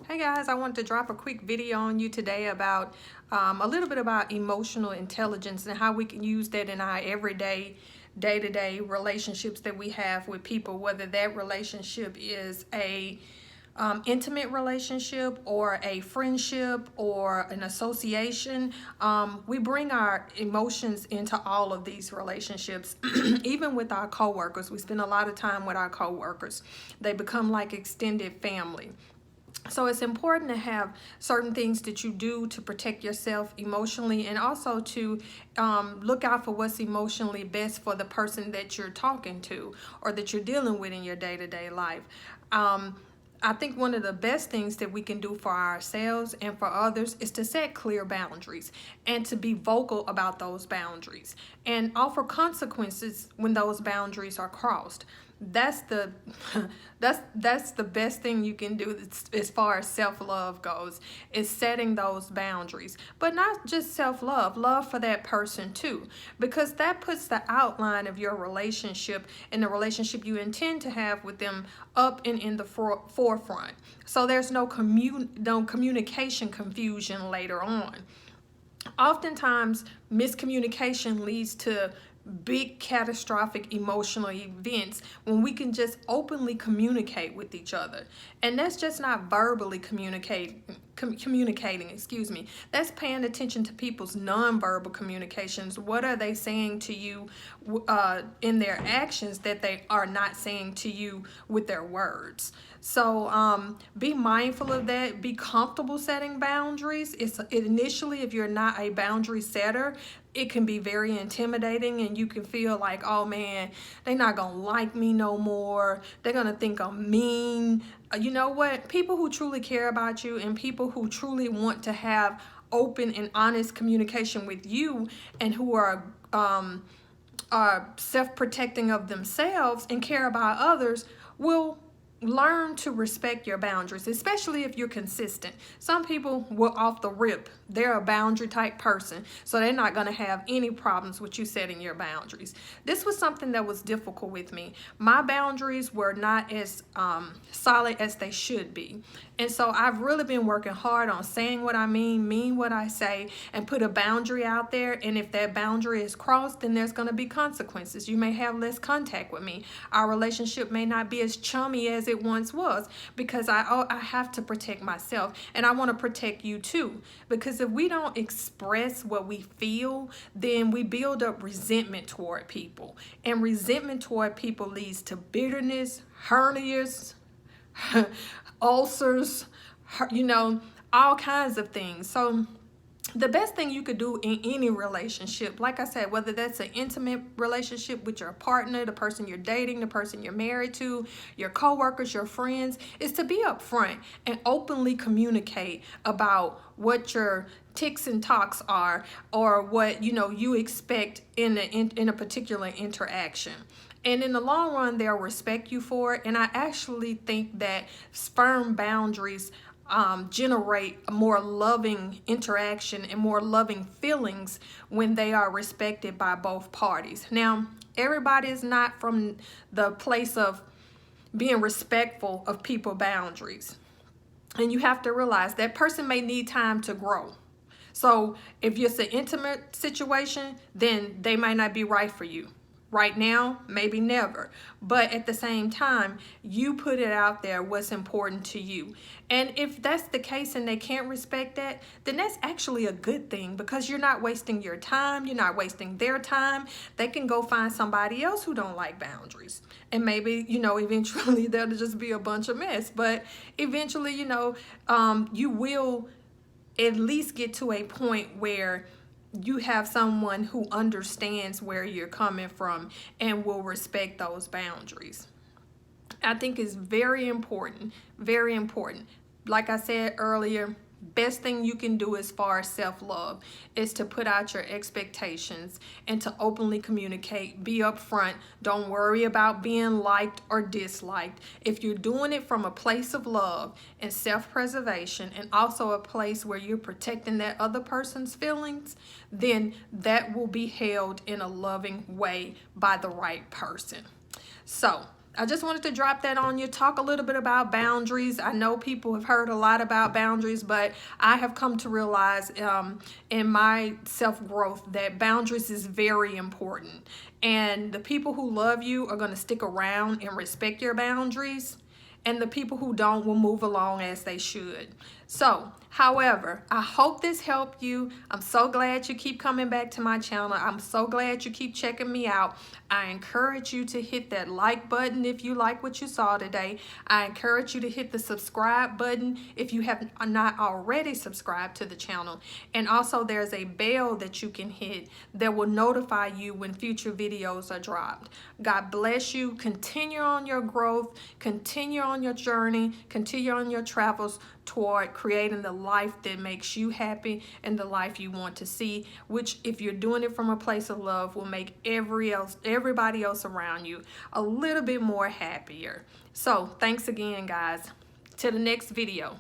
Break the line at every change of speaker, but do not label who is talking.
Hey guys, I wanted to drop a quick video on you today about a little bit about emotional intelligence and how we can use that in our everyday, day-to-day relationships that we have with people, whether that relationship is a intimate relationship or a friendship or an association. We bring our emotions into all of these relationships. Even with our coworkers, we spend a lot of time with our coworkers. They become like extended family. So it's important to have certain things that you do to protect yourself emotionally, and also to look out for what's emotionally best for the person that you're talking to or that you're dealing with in your day-to-day life. I think one of the best things that we can do for ourselves and for others is to set clear boundaries and to be vocal about those boundaries and offer consequences when those boundaries are crossed. That's the that's the best thing you can do as far as self-love goes, is setting those boundaries. But not just self-love, love for that person too, because that puts the outline of your relationship and the relationship you intend to have with them up and in the forefront, so there's no communication confusion later on. Oftentimes miscommunication leads to big catastrophic emotional events when we can just openly communicate with each other. And that's just not verbally communicating, excuse me. That's paying attention to people's nonverbal communications. What are they saying to you in their actions that they are not saying to you with their words? So be mindful of that. Be comfortable setting boundaries. Initially, if you're not a boundary setter, it can be very intimidating, and you can feel like, oh man, they're not gonna like me no more. They're gonna think I'm mean. You know what? People who truly care about you and people who truly want to have open and honest communication with you, and who are self-protecting of themselves and care about others, will learn to respect your boundaries, especially if you're consistent. Some people will off the rip, they're a boundary type person, so they're not going to have any problems with you setting your boundaries. This was something that was difficult with me. My boundaries were not as solid as they should be, and so I've really been working hard on saying what I mean what I say, and put a boundary out there. And if that boundary is crossed, then there's going to be consequences. You may have less contact with me. Our relationship may not be as chummy as it once was, because I have to protect myself, and I want to protect you too. Because if we don't express what we feel, then we build up resentment toward people, and resentment toward people leads to bitterness, hernias, ulcers, all kinds of things. So the best thing you could do in any relationship, like I said, whether that's an intimate relationship with your partner, the person you're dating, the person you're married to, your coworkers, your friends, is to be upfront and openly communicate about what your ticks and talks are, or what you expect in a particular interaction. And in the long run, they'll respect you for it. And I actually think that firm boundaries generate a more loving interaction and more loving feelings when they are respected by both parties. Now, everybody is not from the place of being respectful of people's boundaries. And you have to realize that person may need time to grow. So if it's an intimate situation, then they might not be right for you right now, maybe never. But at the same time, you put it out there what's important to you. And if that's the case and they can't respect that, then that's actually a good thing, because you're not wasting your time, you're not wasting their time. They can go find somebody else who don't like boundaries. And maybe, eventually there'll just be a bunch of mess. But eventually, you will at least get to a point where you have someone who understands where you're coming from and will respect those boundaries. I think it's very important, very important. Like I said earlier, best thing you can do as far as self-love is to put out your expectations and to openly communicate. Be upfront. Don't worry about being liked or disliked. If you're doing it from a place of love and self-preservation, and also a place where you're protecting that other person's feelings, then that will be held in a loving way by the right person. So I just wanted to drop that on you, talk a little bit about boundaries. I know people have heard a lot about boundaries, but I have come to realize in my self-growth that boundaries is very important. And the people who love you are going to stick around and respect your boundaries, and the people who don't will move along as they should. So, however, I hope this helped you. I'm so glad you keep coming back to my channel. I'm so glad you keep checking me out. I encourage you to hit that like button if you like what you saw today. I encourage you to hit the subscribe button if you have not already subscribed to the channel. And also there's a bell that you can hit that will notify you when future videos are dropped. God bless you. Continue on your growth. Continue on your journey. Continue on your travels toward creating the life that makes you happy and the life you want to see, which, if you're doing it from a place of love, will make everybody else around you a little bit more happier. So thanks again, guys. Till the next video.